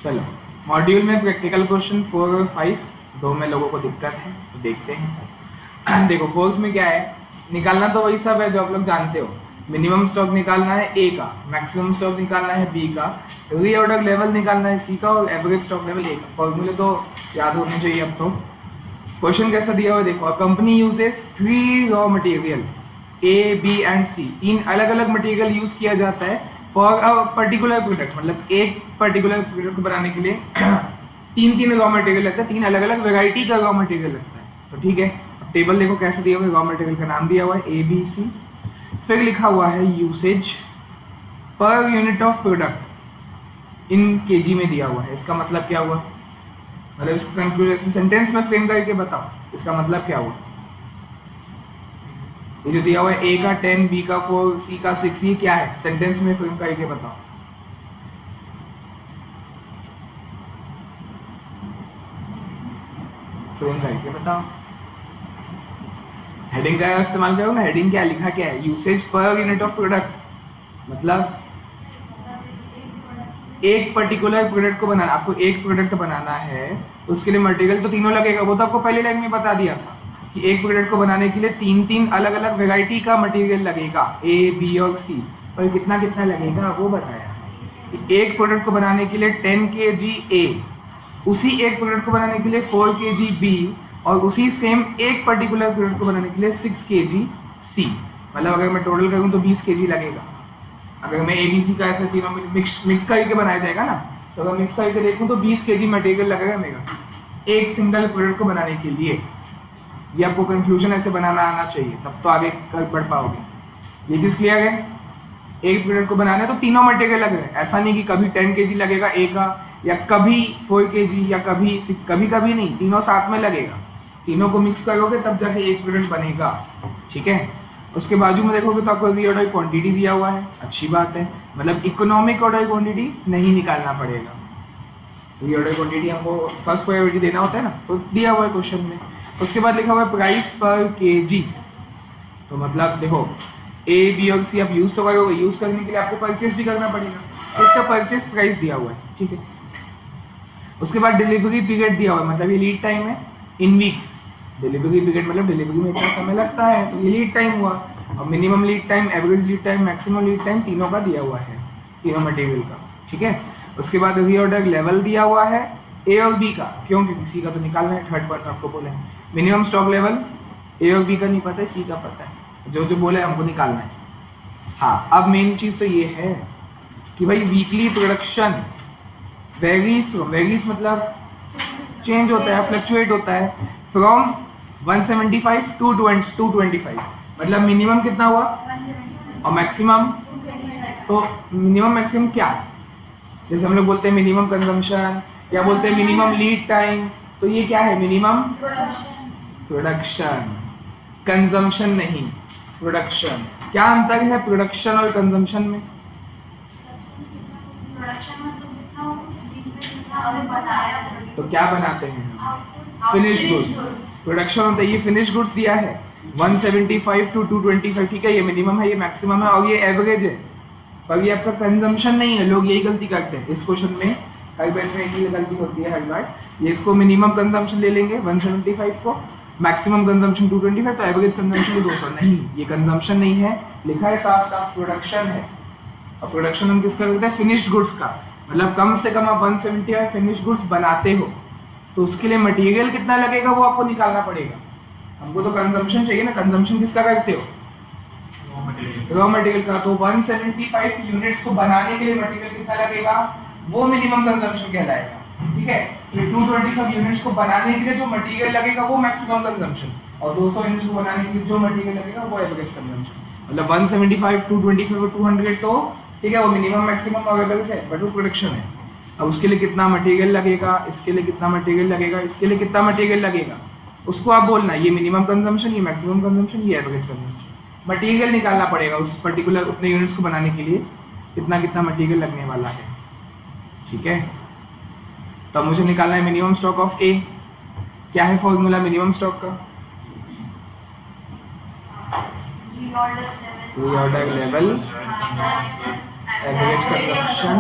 चलो, मॉड्यूल में practical question 4 और 5 दो में लोगों को दिक्कत है तो देखते हैं। देखो फोर्थ में क्या है, निकालना तो वही सब है जो आप लोग जानते हो। मिनिमम स्टॉक निकालना है ए का, मैक्सिमम स्टॉक निकालना है बी का, रीऑर्डर लेवल निकालना है सी का और एवरेज स्टॉक लेवल ए का। फॉर्मूले तो याद होने चाहिए अब तो। क्वेश्चन कैसा दिया हुआ देखो, company uses 3 raw material A B and C, 3 अलग अलग मटेरियल यूज किया जाता है फॉर अ पर्टिकुलर प्रोडक्ट। मतलब एक पर्टिकुलर प्रोडक्ट को बनाने के लिए 3 रॉ मटेरियल लगता है, 3 अलग अलग वेराइटी का रॉ मटेरियल लगता है। तो ठीक है, अब टेबल देखो कैसे दिया हुआ है, रॉ मटेरियल का नाम दिया हुआ है ए बी सी, फिर लिखा हुआ है usage per unit of product in KG में दिया हुआ है। इसका मतलब क्या हुआ, मतलब इसका कंक्लूजन सेंटेंस में फ्रेम करके बताओ, इसका मतलब क्या हुआ। ये जो दिया हुआ है ए का 10, बी का 4, सी का 6, ये क्या है, सेंटेंस में फ्रेम करके बताओ। फ्रेम करके बताओ। हेडिंग का इस्तेमाल करो ना, हेडिंग क्या लिखा, क्या है, usage per unit of product, मतलब एक पर्टिकुलर प्रोडक्ट को बनाना, आपको एक प्रोडक्ट बनाना है तो उसके लिए मटेरियल तो तीनों लगेगा। वो तो आपको पहले लाइन में बता दिया था कि एक प्रोडक्ट को बनाने के लिए 3 अलग अलग वेराइटी का मटेरियल लगेगा ए बी और सी, पर कितना कितना लगेगा वो बताया कि एक प्रोडक्ट को बनाने के लिए 10 kg ए, उसी एक प्रोडक्ट को बनाने के लिए 4 kg बी और उसी सेम एक पर्टिकुलर प्रोडक्ट को बनाने के लिए 6 kg सी। मतलब अगर मैं टोटल करूँ तो 20 kg लगेगा। अगर मैं ए बी सी का ऐसे तीनों मिक्स करके बनाया जाएगा ना, तो अगर मिक्स करके देखूँ तो 20 kg मटेरियल लगेगा मेरा एक सिंगल प्रोडक्ट को बनाने के लिए। ये आपको कंक्लूजन ऐसे बनाना आना चाहिए, तब तो आगे बढ़ पाओगे। ये चीज़ क्लियर है, एक प्रोडक्ट को बनाना है तो तीनों मटेरियल लग रहे हैं। ऐसा नहीं कि कभी 10 kg लगेगा ए का, या कभी 4 kg, या कभी कभी नहीं, तीनों साथ में लगेगा। तीनों को मिक्स करोगे तब जाके एक प्रोडक्ट बनेगा, ठीक है। उसके बाजू में देखोगे तो आपको रीऑर्डर क्वांटिटी दिया हुआ है, अच्छी बात है, मतलब इकोनॉमिक ऑर्डर क्वांटिटी नहीं निकालना पड़ेगा। रीऑर्डर क्वांटिटी हमको फर्स्ट प्रायोरिटी देना होता है ना, तो दिया हुआ है क्वेश्चन में। उसके बाद लिखा हुआ है प्राइस पर केजी, तो मतलब देखो ए बी और सी आप यूज़ तो करोगे, यूज़ करने के लिए आपको परचेस भी करना पड़ेगा, तो इसका परचेस प्राइस दिया हुआ है, ठीक है। उसके बाद डिलीवरी पीरियड दिया हुआ है, मतलब ये लीड टाइम है इन वीक्स। डिलीवरी पीरियड मतलब डिलीवरी में इतना समय लगता है, तो ये लीड टाइम हुआ। और minimum lead time, average lead time, maximum lead time तीनों का दिया हुआ है, तीनों मटेरियल का, ठीक है। उसके बाद रीऑर्डर लेवल दिया हुआ है ए और बी का, क्यों, क्योंकि सी का तो निकालना है, थर्ड पॉइंट आपको बोले हैं। मिनिमम स्टॉक लेवल ए और बी का नहीं पता है, सी का पता है, जो जो बोले हमको निकालना है। हाँ, अब मेन चीज़ तो ये है कि भाई वीकली प्रोडक्शन वेरीज मतलब चेंज होता है, फ्लक्चुएट होता है फ्रॉम 175 टू 225। मतलब मिनिमम कितना हुआ और मैक्सिमम, तो मिनिमम मैक्सिमम क्या, जैसे हम लोग बोलते हैं मिनिमम कंजम्पशन या बोलते हैं मिनिमम लीड टाइम, तो ये क्या है, मिनिमम प्रोडक्शन, कंजम्पशन नहीं, प्रोडक्शन। क्या अंतर है प्रोडक्शन और कंजम्पशन में? तो क्या बनाते हैं, फिनिश्ड गुड्स। प्रोडक्शन होता है, ये फिनिश्ड गुड्स दिया है 175 टू 225, ठीक है, ये मिनिमम है, ये मैक्सिमम है और ये एवरेज है, पर ये आपका कंजम्पशन नहीं है। लोग यही गलती करते हैं इस क्वेश्चन में, हर बैच में एक ही गलती होती है हर बार। ये इसको मिनिमम कंजम्पशन ले लेंगे 175 को, मैक्सिमम कंजम्पशन 225, तो एवरेज कंजम्पशन 200। नहीं, ये कंजम्पशन नहीं है, लिखा है साफ साफ प्रोडक्शन है। और प्रोडक्शन हम किसका करते हैं, फिनिश्ड गुड्स का। मतलब कम से कम आप 175 फिनिश्ड गुड्स बनाते हो तो उसके लिए मटेरियल कितना लगेगा वो आपको निकालना पड़ेगा। हमको तो कंजम्पशन चाहिए ना, कंजम्पशन किसका करते हो, रॉ मटेरियल का। तो 175 यूनिट्स को बनाने के लिए मटेरियल कितना लगेगा, वो मिनिमम कंजम्पशन कहलाएगा, ठीक है। तो 225 यूनिट्स को बनाने के लिए जो मटेरियल लगेगा वो मैक्सिमम कंजम्पशन, और 200 यूनिट्स को बनाने के लिए जो मटेरियल लगेगा वो एवरेज कंजम्पशन। मतलब 175 225 और 200 तो ठीक है, वो मिनिमम मैक्सिमम और एवरेज है, बट वो प्रोडक्शन है। अब उसके लिए कितना मटेरियल लगेगा, इसके लिए कितना मटेरियल लगेगा, इसके लिए कितना मटेरियल लगेगा, उसको आप बोलना, ये मिनिमम कंजम्पशन, ये मैक्सिमम कंजम्पशन, ये एवरेज कंजम्पशन। मटेरियल निकालना पड़ेगा उस पर्टिकुलर उतने यूनिट्स को बनाने के लिए कितना कितना मटेरियल लगने वाला है, ठीक है। तो अब मुझे निकालना है मिनिमम स्टॉक ऑफ ए। क्या है फॉर्मूला मिनिमम स्टॉक का, रीऑर्डर लेवल एवरेज कंजम्पशन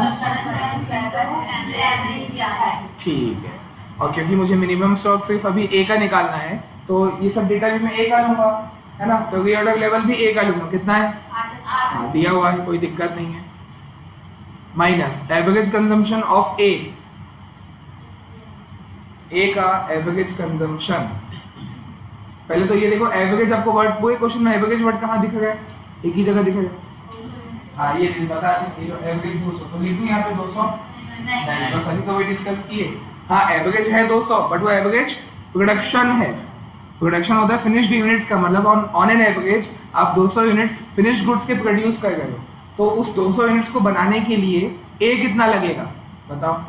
ठीक है। और क्योंकि मुझे मिनिमम स्टॉक सिर्फ अभी ए का निकालना है तो ये सब डेटा भी मैं ए का लूँगा, है ना। तो रीऑर्डर लेवल भी ए का लूँगा। कितना है? हाँ, दिया हुआ है, कोई दिक्कत नहीं है। माइनस एवरेज कंजम्पशन ऑफ ए का एवरेज कंजम्पशन। पहले तो ये देखो एवरेज, आपको वर्ड पूरे क्वेश्चन में एवरेज वर्ड कहाँ दिख रहा है? एक ही जगह दिख रहा है। हाँ, ये बता दें, ये एवरेज 200 तो लिखूँ यहाँ पे 200 नहीं, बस अभी तो वही डिस्कस किए। हाँ, एवरेज है 200 बट वो एवरेज प्रोडक्शन है। प्रोडक्शन होता है फिनिश्ड यूनिट्स का, मतलब ऑन एन एवरेज आप 200 यूनिट्स फिनिश्ड गुड्स के प्रोड्यूस कर रहे हो, तो उस 200 यूनिट्स को बनाने के लिए ए कितना लगेगा बताओ?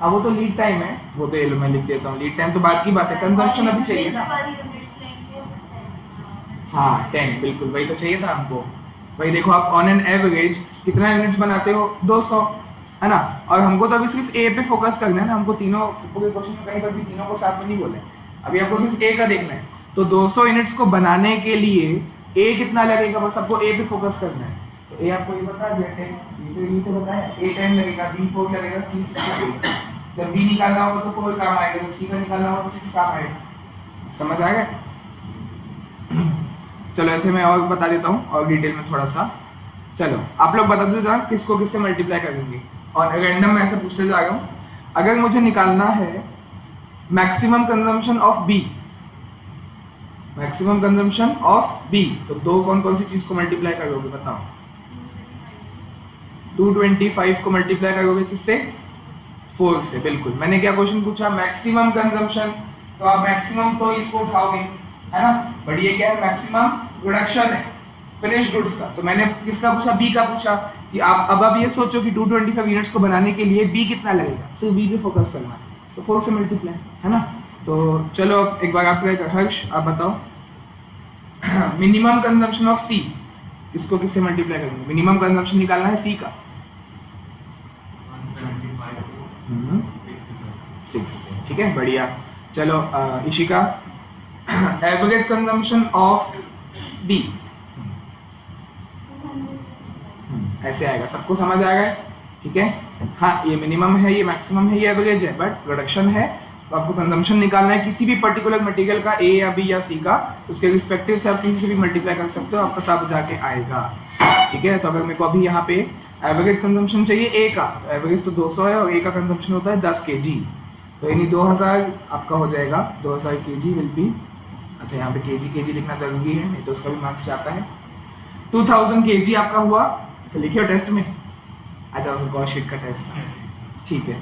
अब वो तो लीड टाइम है, वो तो ये लो मैं लिख देता हूँ। लीड टाइम तो बात की बात है, कंजम्पशन अभी चाहिए ना। हाँ 10, बिल्कुल वही तो चाहिए था हमको। वही देखो, आप ऑन एन एवरेज कितना यूनिट्स बनाते हो? 200, है ना। और हमको तो अभी सिर्फ ए पे फोकस करना है ना, हमको तीनों पूरे क्वेश्चन में कहीं पर भी तीनों को साथ में नहीं बोले, अभी आपको सिर्फ ए का देखना है। तो 200 यूनिट्स को बनाने के लिए ए कितना लगेगा, बस आपको ए पे फोकस करना है। तो ए आपको ये बता दिया 10, ये तो बताया। ए 10 लगेगा, बी 4 लगेगा, सी 6 लगेगा। जब बी निकालना होगा तो 4 काम आएगा, जब सी का निकालना होगा तो 6 काम आएगा। समझ आएगा? चलो ऐसे मैं और बता देता हूँ और डिटेल में थोड़ा सा। चलो आप लोग बता दीजिए जरा किसको किससे मल्टीप्लाई करेंगे, और रैंडम में ऐसे पूछते जा रहा हूँ। अगर मुझे निकालना है maximum consumption of B, maximum consumption of B, तो दो कौन कौन सी चीज को मल्टीप्लाई करोगे बताओ? 225 को मल्टीप्लाई करोगे किससे? 4 से। बिल्कुल, मैंने क्या क्वेश्चन पूछा? मैक्सिमम कंजम्पशन, तो आप मैक्सिमम तो इसको उठाओगे, है ना। बट ये क्या है? मैक्सिमम प्रोडक्शन है फिनिश गुड्स का। तो मैंने किसका पूछा? बी का पूछा। कि आप ये सोचो कि 225 यूनिट्स को बनाने के लिए बी कितना लगेगा, सिर्फ बी पे फोकस करना है, तो 4 से मल्टीप्लाई, है ना। तो चलो अब एक बार आप हर्ष आप बताओ मिनिमम कंजम्पशन ऑफ सी किसको किससे मल्टीप्लाई करेंगे? मिनिमम कंजम्पशन निकालना है सी का 6 से, ठीक है, बढ़िया। चलो Ishika average consumption of B ऐसे आएगा, सबको समझ आ गया? ठीक है। हाँ, ये मिनिमम है, ये मैक्सिमम है, ये एवरेज है, बट प्रोडक्शन है। तो आपको कंजम्पशन निकालना है किसी भी पर्टिकुलर मटेरियल का, ए या बी या सी का, उसके रिस्पेक्टिव से आप किसी से भी मल्टीप्लाई कर सकते हो, आपका तब जाके आएगा। ठीक है। तो अगर मेरे को अभी यहाँ पे एवरेज कंजम्पशन चाहिए ए का, तो एवरेज तो 200 है और ए का कंजम्पशन होता है 10 kg, तो यानी 2000 आपका हो जाएगा। 2000 kg विल बी, अच्छा यहाँ पे kg लिखना जरूरी है, नहीं तो उसका भी मार्क्स जाता है। 2000 kg आपका हुआ, तो लिखिए टेस्ट में। अच्छा, उसको गॉस शीट का टेस्ट था, ठीक है।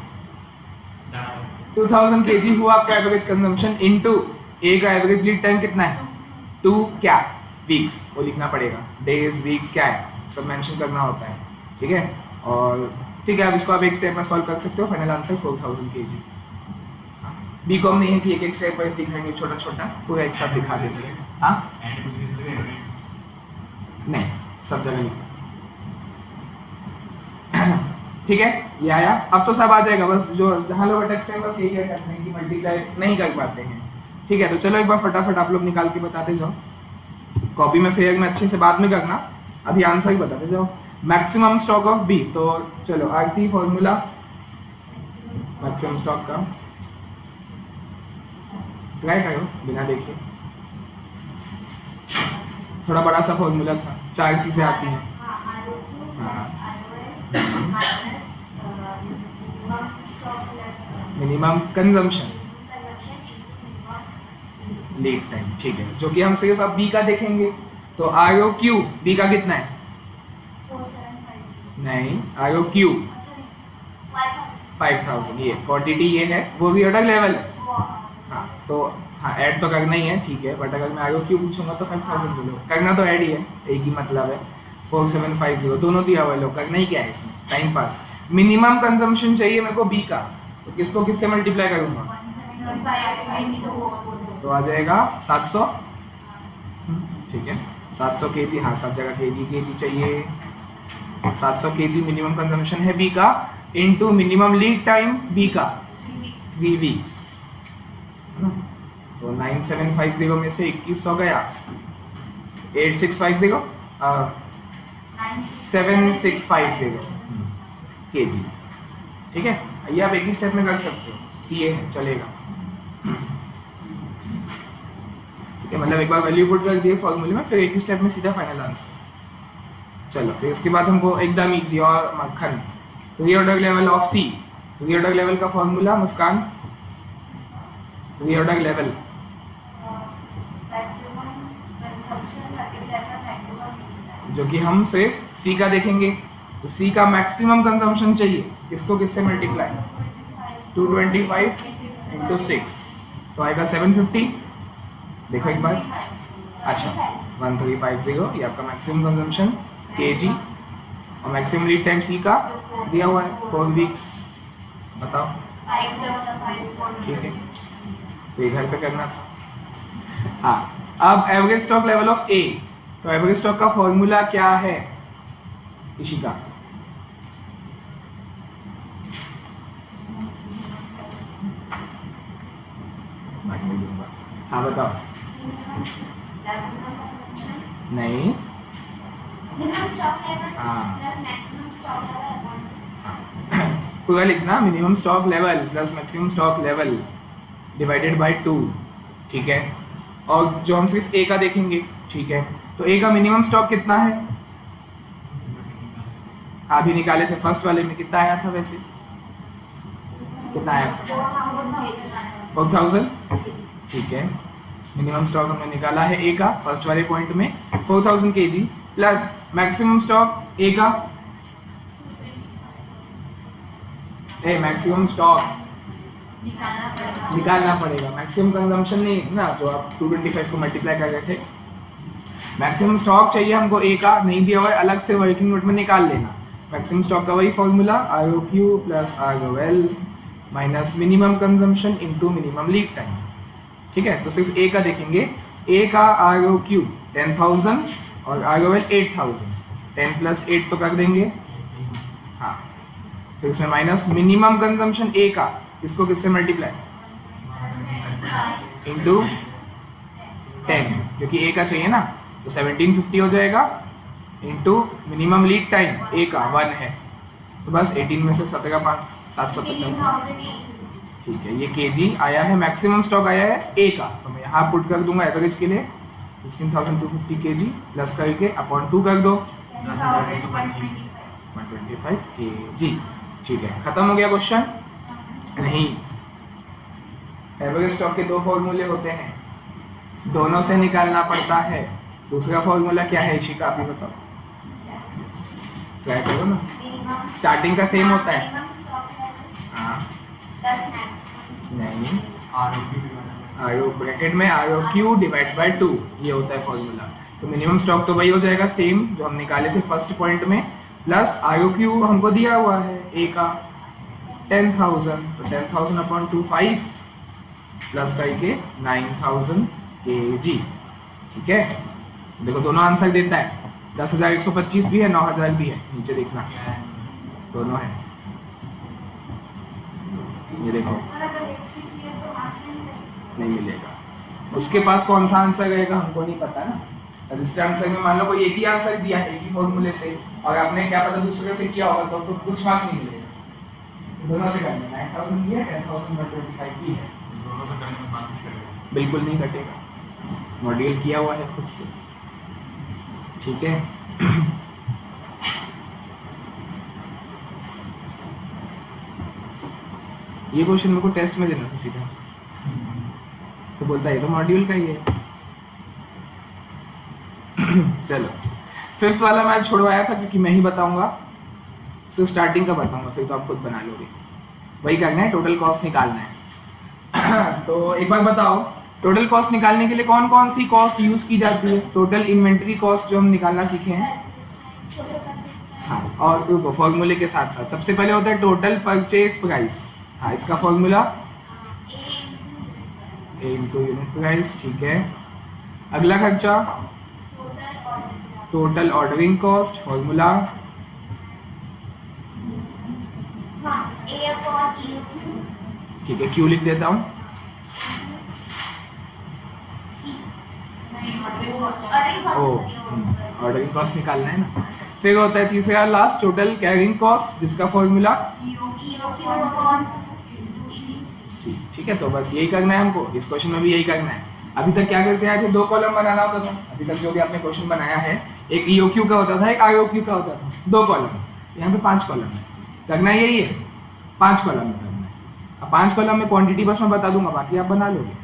2000 kg हुआ आपका एवरेज कंजम्पशन इनटू ए का एवरेज लीड टाइम कितना है? 2 क्या वीक्स, वो लिखना पड़ेगा। डेज वीक्स क्या है सब मेंशन करना होता है, ठीक है। और ठीक है, अब इसको आप एक स्टेप में सॉल्व कर सकते हो। Final answer 4000 kg। बीकॉम नहीं है कि एक एक स्टेप वाइज दिखाएंगे, छोटा छोटा पूरा एक साथ दिखा देंगे। हाँ नहीं, सब जगह लिखना, ठीक है। ये आया, अब तो सब आ जाएगा। बस जो जहाँ लोग अटकते हैं बस यही अटकते हैं कि मल्टीप्लाई नहीं कर पाते हैं, ठीक है। तो चलो एक बार फटाफट आप लोग निकाल के बताते जाओ, कॉपी में फेयर में अच्छे से बाद में करना, अभी आंसर ही बताते जाओ। मैक्सिमम स्टॉक ऑफ बी, तो चलो आरती फॉर्मूला मैक्सिमम स्टॉक का ट्राई करो बिना देखे, थोड़ा बड़ा सा फॉर्मूला था, 4 चीजें आती हैं। मिनिमम कंजम्पशन लीड टाइम, ठीक है, जो कि हम सिर्फ अब बी का देखेंगे। तो आर ओ क्यू बी का कितना है? 4750 नहीं, आर ओ क्यू 5000, ये क्वांटिटी ये है, वो भी ऑर्डर लेवल है। हाँ तो हाँ ऐड तो करना ही है, ठीक है। बट अगर मैं आर ओ क्यू पूछूंगा तो 5000 बोलो, करना तो ऐड ही है, एक ही मतलब है। 4750 दोनों दिया हुआ है, लोग करना ही क्या है इसमें, टाइम पास। मिनिमम कंजम्पशन चाहिए मेरे को बी का, तो किसको किससे मल्टीप्लाई करूंगा? तो आ जाएगा 700, ठीक है। 700 kg, हाँ सब जगह kg चाहिए। 700 kg मिनिमम कंजम्पशन है बी का, into minimum lead time B का 3 वीक्स, तो 9750 में से 2100 गया, 8650 7650 kg। ठीक है, ये आप एक ही स्टेप में कर सकते हो, CA है चलेगा। ठीक है, मतलब एक बार वैल्यू पुट कर दिए फॉर्मूले में, फिर एक ही स्टेप में सीधा फाइनल आंसर। चलो फिर उसके बाद हमको एकदम इजी और मक्खन, reorder level of C। Reorder level का फॉर्मूला मुस्कान, रीऑर्डर लेवल जो कि हम सिर्फ C का देखेंगे, तो C का मैक्सिमम कंजम्पशन चाहिए, किसको किससे मल्टीप्लाई, 225 इंटू 6 तो आएगा 750। देखो एक बार, अच्छा 1350 ये आपका मैक्सिमम कंजम्पशन kg, और मैक्सिमम लीड टाइम C का दिया हुआ है 4 वीक्स। बताओ, ठीक है, तो इधर पे करना था। हाँ, अब average stock level of A, तो एवरेज स्टॉक का फॉर्मूला क्या है इशिका? हाँ बताओ। नहीं, पूरा लिखना, minimum stock level plus maximum stock level divided by 2। ठीक है, और जो हम सिर्फ A का देखेंगे, ठीक है, तो A का मिनिमम स्टॉक कितना है? अभी निकाले थे फर्स्ट वाले में, कितना आया था वैसे, कितना आया था? 4000। ठीक है, मिनिमम स्टॉक हमने निकाला है A का फर्स्ट वाले पॉइंट में 4000 kg, plus maximum stock A का, मैक्सिमम स्टॉक निकालना पड़ेगा, मैक्सिमम कंजम्पशन नहीं ना, जो आप 225 को मल्टीप्लाई कर रहे थे। मैक्सिमम स्टॉक चाहिए हमको A का, नहीं दिया हुआ है, अलग से वर्किंग नोट में निकाल लेना। मैक्सिमम स्टॉक का वही formula, ROQ plus ROL minus minimum consumption into minimum lead time. ठीक है, तो सिर्फ A का देखेंगे, A का ROQ 10,000 और ROL 8,000, 10 प्लस 8 तो कर देंगे। हाँ, फिर इसमें माइनस मिनिमम कंजम्पशन A का, किसको किससे मल्टीप्लाई, इनटू 10, क्योंकि A का चाहिए ना, तो 1750 हो जाएगा, into minimum lead time A का 1 है, तो बस 18 में से 17 5 750। ठीक है, ये kg आया है, मैक्सिमम स्टॉक आया है A का, तो मैं यहाँ पुट कर दूंगा एवरेज के लिए 16,250 kg प्लस करके अपॉन 2 कर दो 125 kg। ठीक है, खत्म हो गया क्वेश्चन? नहीं, एवरेज स्टॉक के दो फॉर्मूले होते हैं, दोनों से निकालना पड़ता है। दूसरा फॉर्मूला क्या है इशिका, आप ही बताओ, ट्राई करो ना, स्टार्टिंग का सेम होता है। हाँ, नहीं, RO ब्रैकेट में ROQ डिवाइड बाय 2 ये होता है फॉर्मूला। तो मिनिमम स्टॉक तो वही हो जाएगा सेम जो हम निकाले थे फर्स्ट पॉइंट में, प्लस ROQ हमको दिया हुआ है A का 10,000, तो 10,000 अपॉन 25 प्लस करके 9,000 kg। ठीक है, देखो दोनों आंसर देता है, 10,125 भी है, 9,000 भी है, नीचे देखना दोनों है, ये देखो नहीं मिलेगा। उसके पास कौन सा आंसर रहेगा हमको नहीं पता ना, सजेस्टेड आंसर में मान लो कोई एक ही आंसर दिया है एक ही फॉर्मूले से, और आपने क्या पता दूसरे से किया होगा, तो कुछ मार्क्स नहीं मिलेगा। दोनों से करना, 9,000 भी है, 10,125 भी है, दोनों से करने में मार्क्स नहीं कटेगा, बिल्कुल नहीं कटेगा, मॉड्यूल किया हुआ है खुद से। ठीक है, ये क्वेश्चन मेरे को टेस्ट में देना था सीधा, तो बोलता है तो मॉड्यूल का ही है। चलो, फिफ्थ वाला मैं छोड़वाया था क्योंकि मैं ही बताऊंगा, सिर्फ स्टार्टिंग का बताऊंगा, फिर तो आप खुद बना लोगे। वही करना है, टोटल कॉस्ट निकालना है। तो एक बार बताओ, टोटल कॉस्ट निकालने के लिए कौन कौन सी कॉस्ट यूज की जाती है? टोटल इन्वेंट्री कॉस्ट जो हम निकालना सीखे हैं, हाँ, और फॉर्मूले के साथ साथ सबसे पहले होता है टोटल परचेज प्राइस। हाँ, इसका formula A into unit price. ठीक है, अगला खर्चा टोटल ऑर्डरिंग कॉस्ट, फॉर्मूला ठीक है, क्यू लिख देता हूँ, ओ ऑर्डरिंग कॉस्ट निकालना है ना। फिर होता है तीसरा लास्ट टोटल कैरिंग कॉस्ट, जिसका फॉर्मूला सी। ठीक है, तो बस यही करना है हमको, इस क्वेश्चन में भी यही करना है। अभी तक क्या करते आए थे, 2 कॉलम बनाना होता था। अभी तक जो भी आपने क्वेश्चन बनाया है, एक EOQ का होता था, एक ROQ का होता था, 2 कॉलम। यहाँ पे 5 कॉलम है, करना यही है, 5 कॉलम में करना है। अब 5 कॉलम में क्वांटिटी बस मैं बता दूंगा, बाकी आप बना लोगे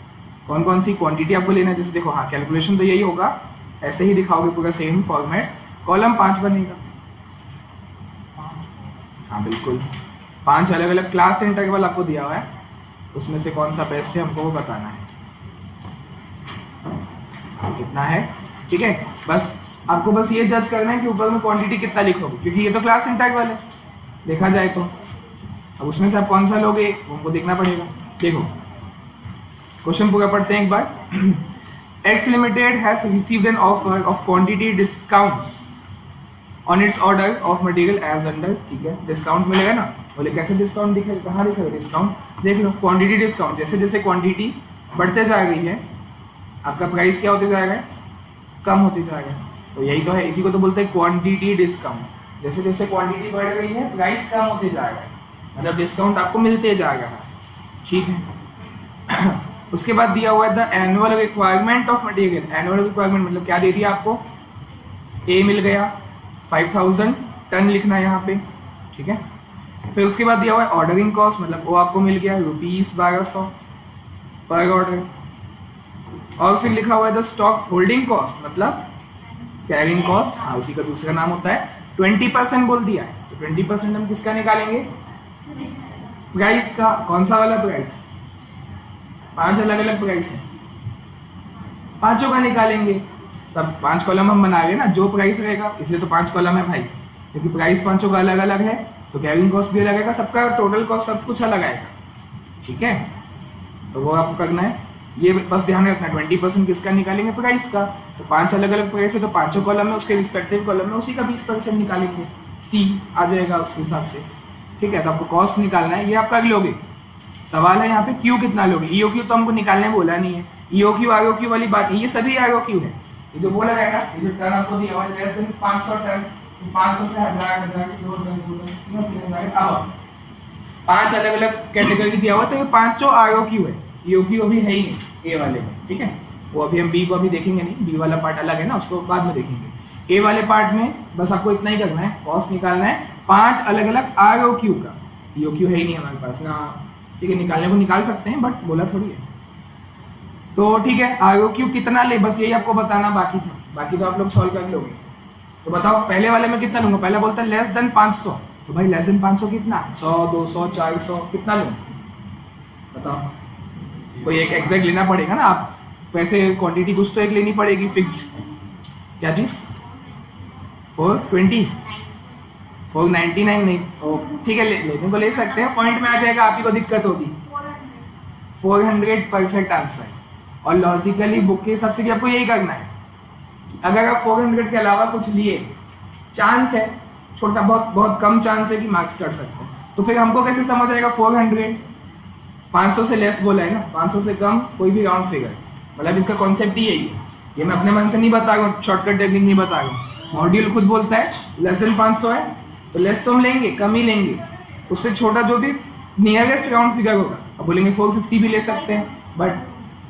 कौन कौन सी क्वांटिटी आपको लेना है। जैसे देखो, हाँ कैलकुलेशन तो यही होगा, ऐसे ही दिखाओगे पूरा सेम फॉर्मेट, कॉलम 5 बनेगा। हाँ बिल्कुल, 5 अलग अलग क्लास इंटरवल आपको दिया हुआ है, उसमें से कौन सा बेस्ट है हमको वो बताना है। कितना है, ठीक है। बस आपको बस ये जज करना है कि ऊपर में क्वांटिटी कितना लिखोगे, क्योंकि ये तो क्लास इंटरवल है देखा जाए तो। अब उसमें से आप कौन सा लोगे वो हमको देखना पड़ेगा। देखो क्वेश्चन पूरा पढ़ते हैं एक बार। X limited has received an offer of quantity discounts on its order of material as under. ठीक है, डिस्काउंट मिलेगा ना, बोले कैसे डिस्काउंट दिखेगा, कहाँ दिखेगा डिस्काउंट, देख लो क्वांटिटी डिस्काउंट। जैसे जैसे क्वांटिटी बढ़ते जा रही है, आपका प्राइस क्या होते जाएगा, कम होते जाएगा। तो यही तो है, इसी को तो बोलते हैं क्वांटिटी डिस्काउंट। जैसे जैसे क्वांटिटी बढ़ रही है, प्राइस कम होते जाएगा, मतलब डिस्काउंट आपको मिलते जाएगा। ठीक है। उसके बाद दिया हुआ है the annual requirement of material. Annual requirement मतलब क्या दे दिया आपको, ए मिल गया 5000 टन लिखना है यहाँ पे। ठीक है, फिर उसके बाद दिया हुआ है ऑर्डरिंग कॉस्ट, मतलब वो आपको मिल गया ₹1200 पर ऑर्डर। और फिर लिखा हुआ है द स्टॉक होल्डिंग कॉस्ट, मतलब कैरिंग कॉस्ट, हाँ उसी का दूसरा नाम होता है। 20% बोल दिया है, तो 20% हम किसका निकालेंगे, प्राइस का। कौन सा वाला प्राइस, 5 अलग अलग प्राइस है, पांचों का निकालेंगे। सब 5 कॉलम हम बना गए ना, जो प्राइस रहेगा, इसलिए तो 5 कॉलम है भाई, क्योंकि प्राइस पांचों का अलग अलग है, तो कैरिंग कॉस्ट भी अलग आएगा, सबका टोटल कॉस्ट सब कुछ अलग आएगा। ठीक है, तो वो आपको करना है, ये बस ध्यान रखना। 20% किसका निकालेंगे, प्राइस का। तो 5 अलग अलग प्राइस है, तो पांचों कॉलम में उसके रिस्पेक्टिव कॉलम में उसी का 20% निकालेंगे, सी आ जाएगा उसके हिसाब से। ठीक है, तो आपको कॉस्ट निकालना है, ये आप कर लोगे। सवाल है यहाँ पे क्यू कितना लोगे, EOQ तो हमको निकालने बोला नहीं है, EOQ ROQ वाली बात नहीं, ये सभी ROQ है। ये जो बोला गया ना, ये जो टन आपको दिया हुआ है लेस देन 500 टन, 500 से 1000, 1000 से 2000, 2000, 3000, अब 5 अलग अलग कैटेगरी दिया हुआ, तो ये पांचों ROQ है, EOQ अभी है ही नहीं ए वाले में। ठीक है, वो अभी हम बी को अभी देखेंगे नहीं, बी वाला पार्ट अलग है ना, उसको बाद में देखेंगे। ए वाले पार्ट में बस आपको इतना ही करना है, कॉस्ट निकालना है 5 अलग अलग ROQ का। EOQ है ही नहीं हमारे पास ना, ठीक है, निकालने को निकाल सकते हैं बट बोला थोड़ी है। तो ठीक है, ROQ कितना ले, बस यही आपको बताना बाकी था, बाकी तो आप लोग सॉल्व कर लोगे। तो बताओ पहले वाले में कितना लूँगा, पहला बोलता है लेस देन 500, तो भाई लेस देन 500 कितना, 100, 200, 400 कितना लूँ बताओ। कोई एक एग्जैक्ट लेना पड़ेगा ना, आप वैसे क्वांटिटी कुछ तो एक लेनी पड़ेगी फिक्स्ड। क्या चीज़, 420, 499 नहीं, ओ ठीक है, लेने को ले सकते हैं, पॉइंट में आ जाएगा, आप ही को दिक्कत होगी। 400 परफेक्ट आंसर। और लॉजिकली बुक के हिसाब से भी आपको यही करना है। अगर आप 400 के अलावा कुछ लिए, चांस है छोटा, बहुत बहुत कम चांस है कि मार्क्स कर सकते हैं। तो फिर हमको कैसे समझ आएगा 400, 500 से लेस बोला है ना, 500 से कम कोई भी राउंड फिगर, मतलब इसका कॉन्सेप्ट ही यही है। ये मैं अपने मन से नहीं बता रहा हूँ, शॉर्टकट टेक्निक नहीं बता रहा हूँ, मॉड्यूल खुद बोलता है लेस देन 500 है तो लेस तो हम लेंगे, कम ही लेंगे, उससे छोटा जो भी नियरेस्ट राउंड फिगर होगा, अब बोलेंगे 450 भी ले सकते हैं, बट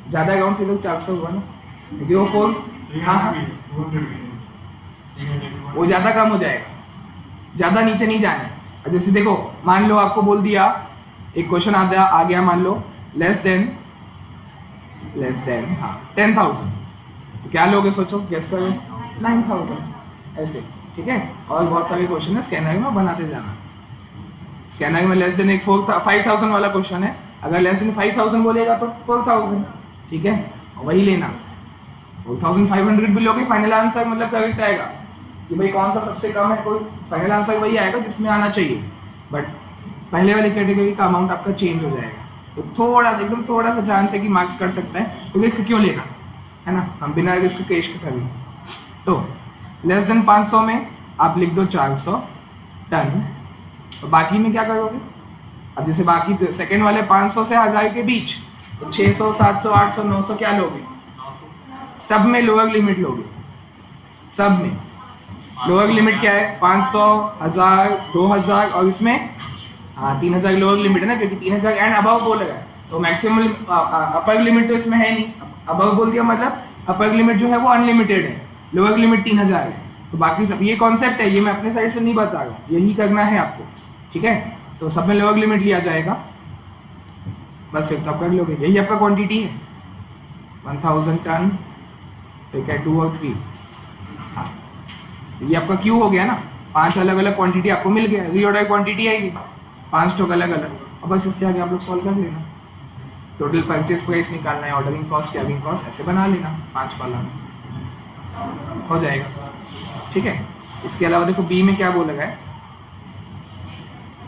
ज़्यादा राउंड फिगर 400 होगा ना, क्योंकि वो 4, हाँ वो ज़्यादा कम हो जाएगा, ज़्यादा नीचे नहीं जाना है। जैसे देखो, मान लो आपको बोल दिया, एक क्वेश्चन आ गया, मान लो लेस देन हाँ 10,000, तो क्या लोगे सोचो, गेस करो, 9,000 ऐसे। ठीक है, और बहुत सारे क्वेश्चन है स्कैनर में, बनाते जाना। स्कैनर में लेस देन एक 5,000 वाला क्वेश्चन है, अगर लेस देन 5,000 बोलेगा तो 4,000। ठीक है, वही लेना, 4,500 भी लोगे, फाइनल आंसर मतलब करेक्ट आएगा कि भाई कौन सा सबसे कम है, कोई फाइनल आंसर वही आएगा जिसमें आना चाहिए, बट पहले वाली कैटेगरी का अमाउंट आपका चेंज हो जाएगा, तो थोड़ा सा, एकदम थोड़ा सा चांस है कि मार्क्स कर सकते हैं, क्योंकि इसको क्यों लेना है ना, हम बिना इसको कैश के करेंगे। तो लेस देन 500 में आप लिख दो 400 टन, और बाकी में क्या करोगे, अब जैसे बाकी सेकंड वाले 500 से 1000 के बीच, तो 600, 700, 800, 900 क्या लोगे, सब में लोअर लिमिट लोगे, सब में लोअर लिमिट क्या है 500, 1000, 2000 और इसमें हाँ 3000 लोअर लिमिट है ना, क्योंकि 3000 एंड अबव बोल रहा है, तो मैक्सिमम अपर लिमिट तो इसमें है नहीं, अबव बोल दिया मतलब अपर लिमिट जो है वो अनलिमिटेड है, लोअर लिमिट 3000 है। तो बाकी सब ये कॉन्सेप्ट है, ये मैं अपने साइड से नहीं बता रहा हूँ, यही करना है आपको, ठीक है। तो सब में लोअर लिमिट लिया जाएगा, बस फिर तो आप कर लोगे। यही आपका क्वांटिटी है 1000 टन, फिर क्या 2 और 3, हाँ ये आपका क्यू हो गया ना, 5 अलग अलग क्वांटिटी आपको मिल गया, रीऑर्डर क्वांटिटी आएगी 5 स्टॉक अलग अलग। अब बस इसके आगे आप लोग सॉल्व कर लेना, टोटल परचेज प्राइस निकालना है, ऑर्डरिंग कॉस्ट, कैरिंग कॉस्ट, ऐसे बना लेना 5 कॉलम हो जाएगा, ठीक है। इसके अलावा देखो बी में क्या बोला गया है,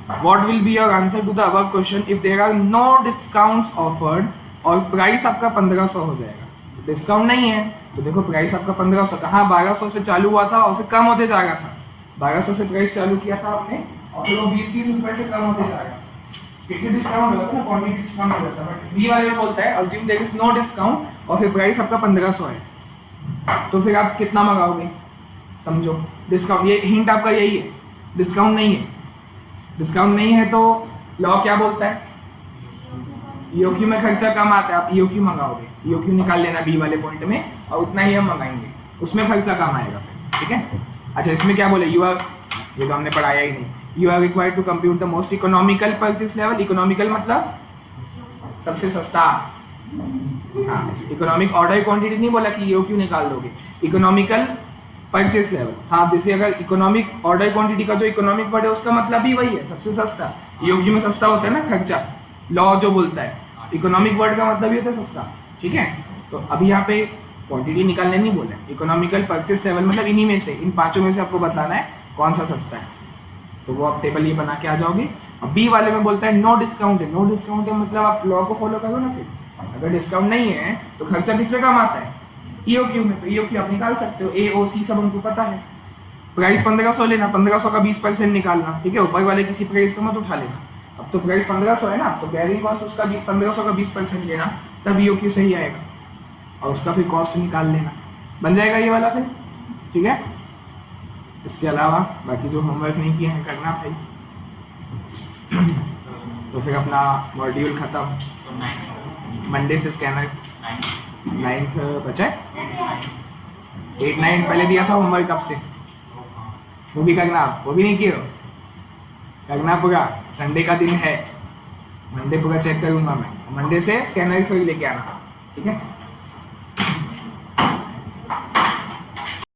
What will be your answer to the above question if there are no discounts offered, और प्राइस आपका 1500 हो जाएगा, डिस्काउंट नहीं है तो देखो प्राइस आपका 1500 कहाँ 1200 से चालू हुआ था और फिर कम होते जा रहा था, 1200 से प्राइस चालू किया था आपने और फिर वो 20-20 रुपए से कम होते जा रहा था, क्योंकि डिस्काउंट हो जाता है ना, क्वांटिटी डिस्काउंट हो जाता है। बट बी वाले में बोलता है assume there is no discount और फिर प्राइस आपका 1500 है, तो फिर आप कितना मंगाओगे, समझो डिस्काउंट, ये हिंट आपका यही है, डिस्काउंट नहीं है, डिस्काउंट नहीं है तो लॉ क्या बोलता है, ईओक्यू में खर्चा कम आता है, आप ईओक्यू मंगाओगे, ईओक्यू निकाल लेना बी वाले पॉइंट में और उतना ही हम मंगाएंगे, उसमें खर्चा कम आएगा फिर, ठीक है। अच्छा इसमें क्या बोले, यू आर, ये तो हमने पढ़ाया ही नहीं, you are required to compute the most economical purchase level, economical मतलब सबसे सस्ता, हाँ इकोनॉमिक ऑर्डर क्वांटिटी नहीं बोला कि ईओक्यू निकाल दोगे, इकोनॉमिकल परचेज लेवल, हाँ जैसे अगर इकोनॉमिक ऑर्डर क्वांटिटी का जो इकोनॉमिक वर्ड है उसका मतलब ही वही है, सबसे सस्ता, ईओक्यू में सस्ता होता है ना खर्चा, लॉ जो बोलता है, इकोनॉमिक वर्ड का मतलब ही होता है सस्ता, ठीक है। तो अभी यहाँ पे क्वांटिटी निकालने नहीं बोला, इकोनॉमिकल परचेज लेवल मतलब इन्हीं में से, इन पांचों में से आपको बताना है कौन सा सस्ता है, तो वो आप टेबल ये बना के आ जाओगे। अब बी वाले में बोलता है नो डिस्काउंट है, नो डिस्काउंट है मतलब आप लॉ को फॉलो करो ना, फिर अगर डिस्काउंट नहीं है तो खर्चा किस पे कम आता है, ईओक्यू में, तो ईओक्यू आप निकाल सकते हो, ए ओ सी सब हमको पता है, प्राइस 1500 लेना, 1500 का 20% निकालना, ठीक है, ऊपर वाले किसी प्राइस का मत उठा लेना, अब तो प्राइस 1500 है ना, तो कैरिंग कॉस्ट उसका 1500 का 20% लेना, तब ईओक्यू सही आएगा और उसका फिर कॉस्ट निकाल लेना, बन जाएगा ये वाला फिर, ठीक है। इसके अलावा बाकी जो होमवर्क नहीं किए हैं करना भाई, तो फिर अपना मॉड्यूल ख़त्म, मंडे से स्कैनर 9th बचा है, 8-9 पहले दिया था होमवर्क आपसे, वो भी करना, आप वो भी नहीं किए हो, करना पूरा, संडे का दिन है, मंडे पूरा चेक करूँगा मैं, मंडे से स्कैनर लेके आना, ठीक है।